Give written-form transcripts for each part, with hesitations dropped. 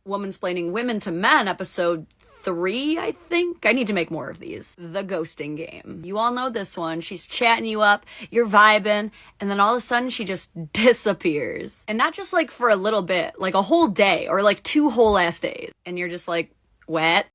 Womansplaining Women to Men, episode 3, I think. I need to make more of these. The ghosting game. You all know this one. She's chatting you up, you're vibing, and then all of a sudden she just disappears. And not just like for a little bit, like a whole day or like 2 whole ass days. And you're just like, what?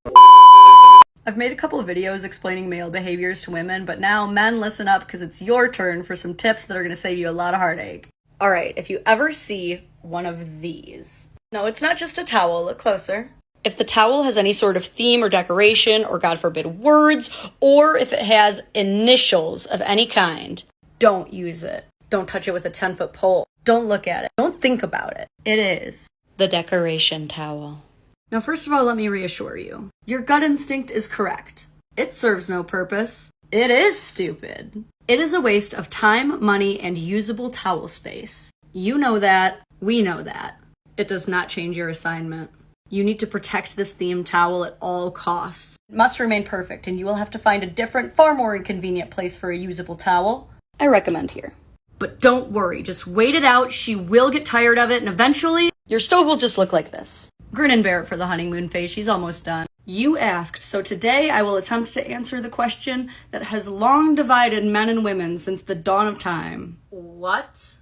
I've made a couple of videos explaining male behaviors to women, but now men, listen up because it's your turn for some tips that are going to save you a lot of heartache. All right, if you ever see one of these. No, it's not just a towel. Look closer. If the towel has any sort of theme or decoration, or God forbid words, or if it has initials of any kind, don't use it. Don't touch it with a 10-foot pole. Don't look at it. Don't think about it. It is the decoration towel. Now, first of all, let me reassure you. Your gut instinct is correct. It serves no purpose. It is stupid. It is a waste of time, money, and usable towel space. You know that. We know that. It does not change your assignment. You need to protect this themed towel at all costs. It must remain perfect, and you will have to find a different, far more inconvenient place for a usable towel. I recommend here. But don't worry, just wait it out. She will get tired of it, and eventually, your stove will just look like this. Grin and bear it for the honeymoon phase. She's almost done. You asked, so today I will attempt to answer the question that has long divided men and women since the dawn of time. What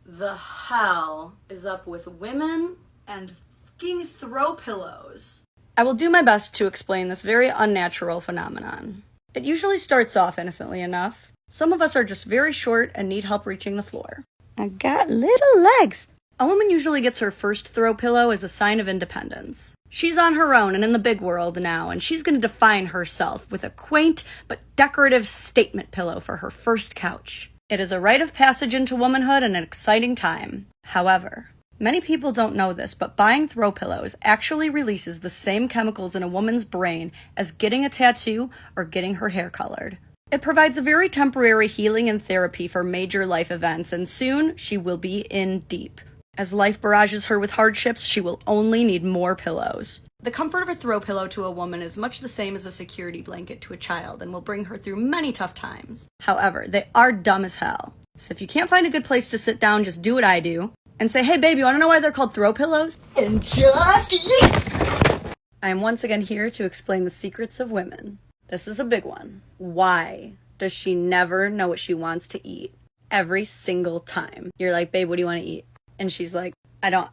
the hell is up with women and fucking throw pillows? I will do my best to explain this very unnatural phenomenon. It usually starts off innocently enough. Some of us are just very short and need help reaching the floor. I got little legs. A woman usually gets her first throw pillow as a sign of independence. She's on her own and in the big world now, and she's going to define herself with a quaint but decorative statement pillow for her first couch. It is a rite of passage into womanhood and an exciting time. However, many people don't know this, but buying throw pillows actually releases the same chemicals in a woman's brain as getting a tattoo or getting her hair colored. It provides a very temporary healing and therapy for major life events, and soon she will be in deep. As life barrages her with hardships, she will only need more pillows. The comfort of a throw pillow to a woman is much the same as a security blanket to a child and will bring her through many tough times. However, they are dumb as hell. So if you can't find a good place to sit down, just do what I do and say, hey babe, you want to know why they're called throw pillows? And just yeet! I am once again here to explain the secrets of women. This is a big one. Why does she never know what she wants to eat? Every single time. You're like, babe, what do you want to eat? And she's like, I don't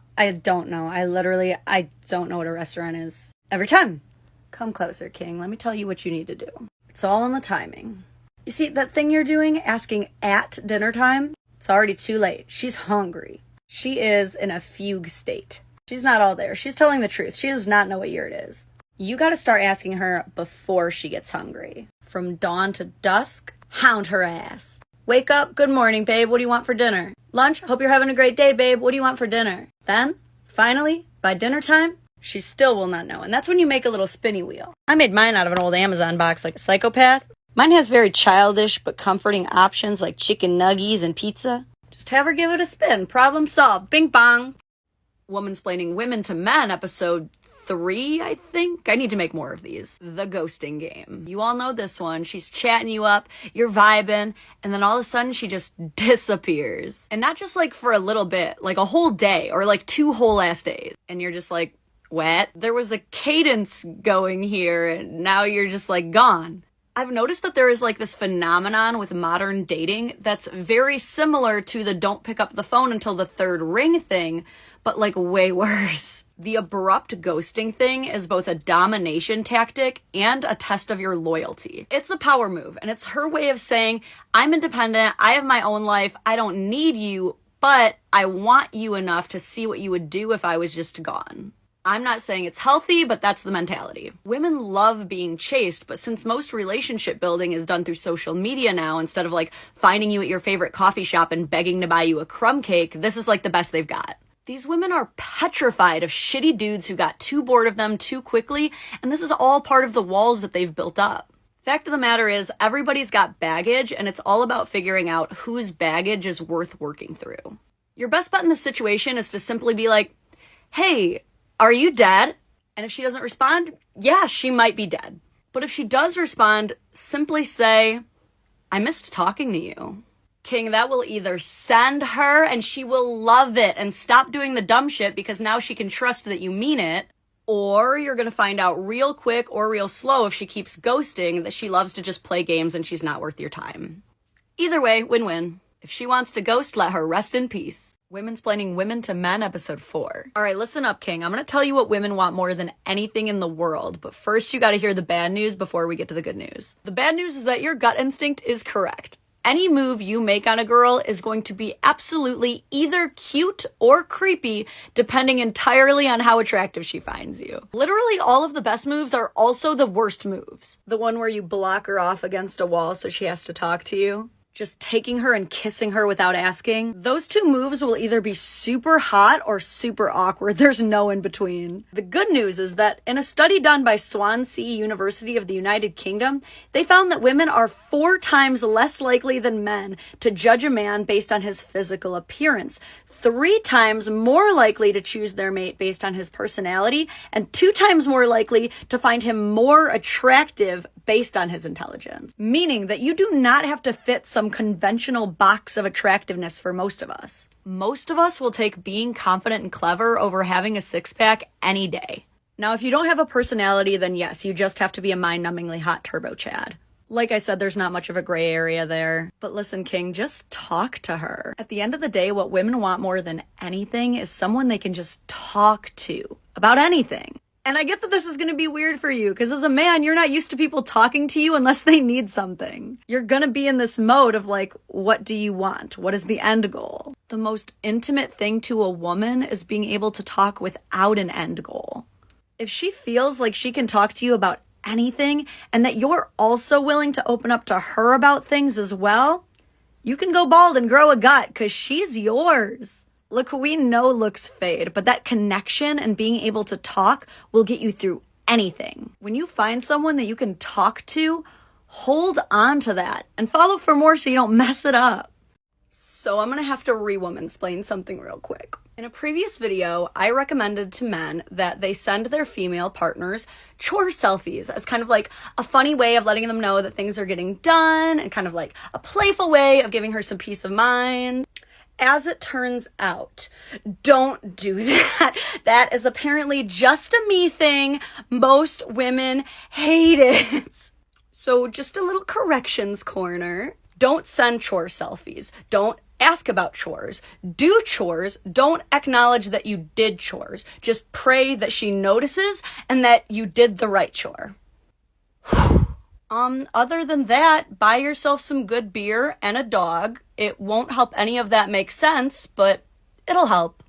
know. I don't know what a restaurant is. Every time. Come closer, King. Let me tell you what you need to do. It's all in the timing. You see, that thing you're doing, asking at dinner time, it's already too late. She's hungry. She is in a fugue state. She's not all there. She's telling the truth. She does not know what year it is. You gotta start asking her before she gets hungry. From dawn to dusk, hound her ass. Wake up, good morning, babe, what do you want for dinner? Lunch, hope you're having a great day, babe, what do you want for dinner? Then, finally, by dinner time, she still will not know, and that's when you make a little spinny wheel. I made mine out of an old Amazon box like a psychopath. Mine has very childish but comforting options like chicken nuggies and pizza. Just have her give it a spin, problem solved, bing bong. Womansplaining Women to Men, episode 3, I think. I need to make more of these. The ghosting game. You all know this one. She's chatting you up, you're vibing, and then all of a sudden she just disappears. And not just like for a little bit, like a whole day or like 2 whole ass days. And you're just like, what? There was a cadence going here and now you're just like gone. I've noticed that there is like this phenomenon with modern dating that's very similar to the don't pick up the phone until the 3rd ring thing, but like way worse. The abrupt ghosting thing is both a domination tactic and a test of your loyalty. It's a power move, and it's her way of saying, I'm independent, I have my own life, I don't need you, but I want you enough to see what you would do if I was just gone. I'm not saying it's healthy, but that's the mentality. Women love being chased, but since most relationship building is done through social media now, instead of like finding you at your favorite coffee shop and begging to buy you a crumb cake, this is like the best they've got. These women are petrified of shitty dudes who got too bored of them too quickly, and this is all part of the walls that they've built up. Fact of the matter is, everybody's got baggage, and it's all about figuring out whose baggage is worth working through. Your best bet in this situation is to simply be like, hey, are you dead? And if she doesn't respond, yeah, she might be dead. But if she does respond, simply say, I missed talking to you. King, that will either send her and she will love it and stop doing the dumb shit because now she can trust that you mean it, Or you're gonna find out real quick or real slow if she keeps ghosting that she loves to just play games and she's not worth your time. Either way, win-win. If she wants to ghost, let her rest in peace. Womansplaining Women to Men, episode 4. All right, listen up, King. I'm gonna tell you what women want more than anything in the world, but first you gotta hear the bad news before we get to the good news. The bad news is that your gut instinct is correct. Any move you make on a girl is going to be absolutely either cute or creepy, depending entirely on how attractive she finds you. Literally all of the best moves are also the worst moves. The one where you block her off against a wall so she has to talk to you. Just taking her and kissing her without asking. Those two moves will either be super hot or super awkward. There's no in between. The good news is that in a study done by Swansea University of the United Kingdom, they found that women are 4 times less likely than men to judge a man based on his physical appearance, 3 times more likely to choose their mate based on his personality, and 2 times more likely to find him more attractive based on his intelligence. Meaning that you do not have to fit some conventional box of attractiveness for most of us. Most of us will take being confident and clever over having a six-pack any day. Now, if you don't have a personality, then yes, you just have to be a mind-numbingly hot turbo Chad. Like I said, there's not much of a gray area there. But listen, King, just talk to her. At the end of the day, what women want more than anything is someone they can just talk to about anything. And I get that this is going to be weird for you, because as a man, you're not used to people talking to you unless they need something. You're going to be in this mode of like, what do you want? What is the end goal? The most intimate thing to a woman is being able to talk without an end goal. If she feels like she can talk to you about anything and that you're also willing to open up to her about things as well, you can go bald and grow a gut because she's yours. Look, we know looks fade, but that connection and being able to talk will get you through anything. When you find someone that you can talk to, hold on to that and follow for more so you don't mess it up. So I'm gonna have to re-womansplain something real quick. In a previous video, I recommended to men that they send their female partners chore selfies as kind of like a funny way of letting them know that things are getting done and kind of like a playful way of giving her some peace of mind. As it turns out, don't do that. That is apparently just a me thing. Most women hate it. So just a little corrections corner. Don't send chore selfies. Don't ask about chores. Do chores. Don't acknowledge that you did chores. Just pray that she notices and that you did the right chore. Other than that, buy yourself some good beer and a dog. It won't help any of that make sense, but it'll help.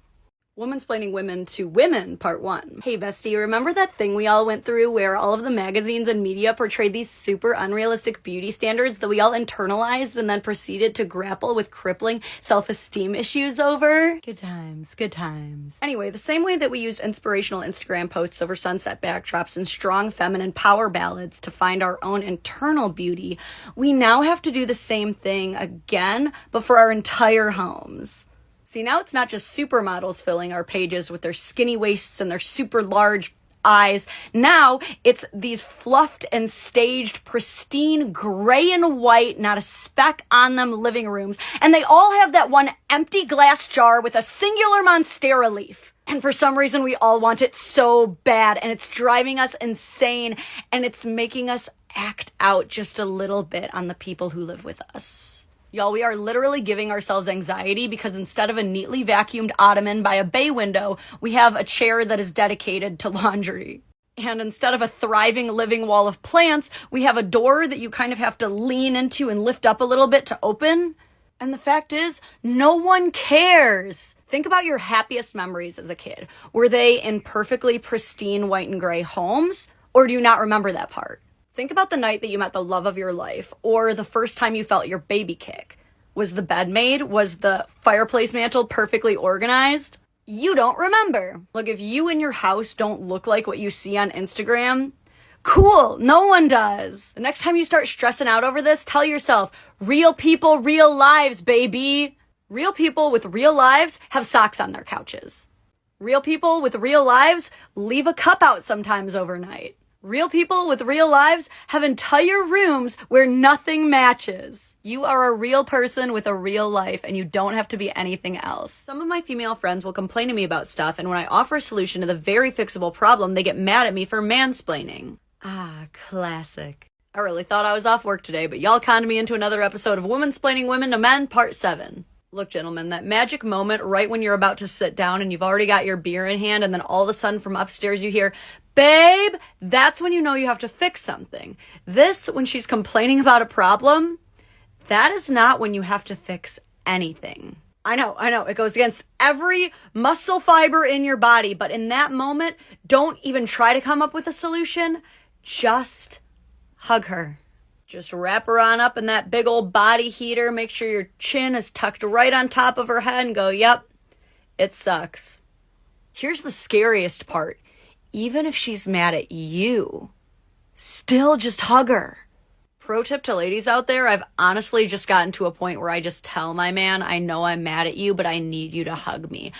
Womansplaining Women to Women, Part 1. Hey, bestie, remember that thing we all went through where all of the magazines and media portrayed these super unrealistic beauty standards that we all internalized and then proceeded to grapple with crippling self-esteem issues over? Good times, good times. Anyway, the same way that we used inspirational Instagram posts over sunset backdrops and strong feminine power ballads to find our own internal beauty, we now have to do the same thing again, but for our entire homes. See, now it's not just supermodels filling our pages with their skinny waists and their super large eyes. Now it's these fluffed and staged, pristine, gray and white, not a speck on them living rooms. And they all have that one empty glass jar with a singular Monstera leaf. And for some reason, we all want it so bad. And it's driving us insane. And it's making us act out just a little bit on the people who live with us. Y'all, we are literally giving ourselves anxiety because instead of a neatly vacuumed ottoman by a bay window, we have a chair that is dedicated to laundry. And instead of a thriving living wall of plants, we have a door that you kind of have to lean into and lift up a little bit to open. And the fact is, no one cares. Think about your happiest memories as a kid. Were they in perfectly pristine white and gray homes? Or do you not remember that part? Think about the night that you met the love of your life, or the first time you felt your baby kick. Was the bed made? Was the fireplace mantle perfectly organized? You don't remember. Look, if you and your house don't look like what you see on Instagram, cool, no one does. The next time you start stressing out over this, tell yourself, real people, real lives, baby. Real people with real lives have socks on their couches. Real people with real lives leave a cup out sometimes overnight. Real people with real lives have entire rooms where nothing matches. You are a real person with a real life, and you don't have to be anything else. Some of my female friends will complain to me about stuff, and when I offer a solution to the very fixable problem, they get mad at me for mansplaining. Ah, classic. I really thought I was off work today, but y'all conned me into another episode of Womansplaining Women to Men, Part 7. Look, gentlemen, that magic moment right when you're about to sit down and you've already got your beer in hand, and then all of a sudden from upstairs you hear, "Babe," that's when you know you have to fix something. This, when she's complaining about a problem, that is not when you have to fix anything. I know, it goes against every muscle fiber in your body, but in that moment, don't even try to come up with a solution. Just hug her. Just wrap her on up in that big old body heater. Make sure your chin is tucked right on top of her head and go, "Yep, it sucks." Here's the scariest part. Even if she's mad at you, still just hug her. Pro tip to ladies out there, I've honestly just gotten to a point where I just tell my man, "I know I'm mad at you, but I need you to hug me."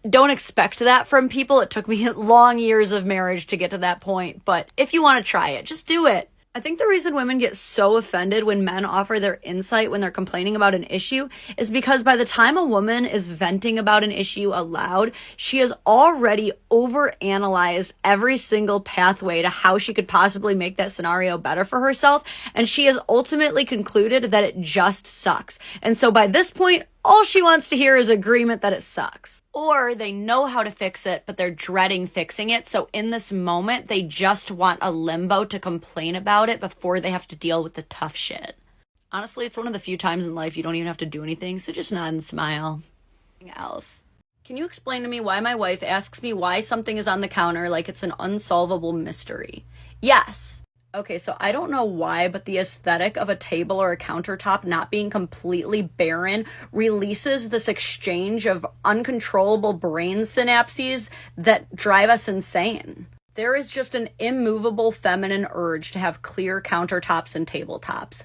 Don't expect that from people. It took me long years of marriage to get to that point, but if you want to try it, just do it. I think the reason women get so offended when men offer their insight when they're complaining about an issue is because by the time a woman is venting about an issue aloud, she has already overanalyzed every single pathway to how she could possibly make that scenario better for herself, and she has ultimately concluded that it just sucks. And so by this point, all she wants to hear is agreement that it sucks. Or they know how to fix it, but they're dreading fixing it. So in this moment, they just want a limbo to complain about it before they have to deal with the tough shit. Honestly, it's one of the few times in life you don't even have to do anything, so just nod and smile. Anything else? Can you explain to me why my wife asks me why something is on the counter like it's an unsolvable mystery? Yes. Okay, so I don't know why, but the aesthetic of a table or a countertop not being completely barren releases this exchange of uncontrollable brain synapses that drive us insane. There is just an immovable feminine urge to have clear countertops and tabletops.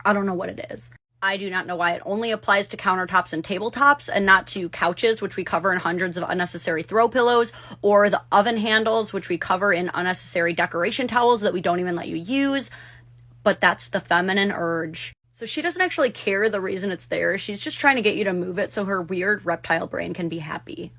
I don't know what it is. I do not know why it only applies to countertops and tabletops and not to couches, which we cover in hundreds of unnecessary throw pillows, or the oven handles, which we cover in unnecessary decoration towels that we don't even let you use. But that's the feminine urge. So she doesn't actually care the reason it's there. She's just trying to get you to move it so her weird reptile brain can be happy.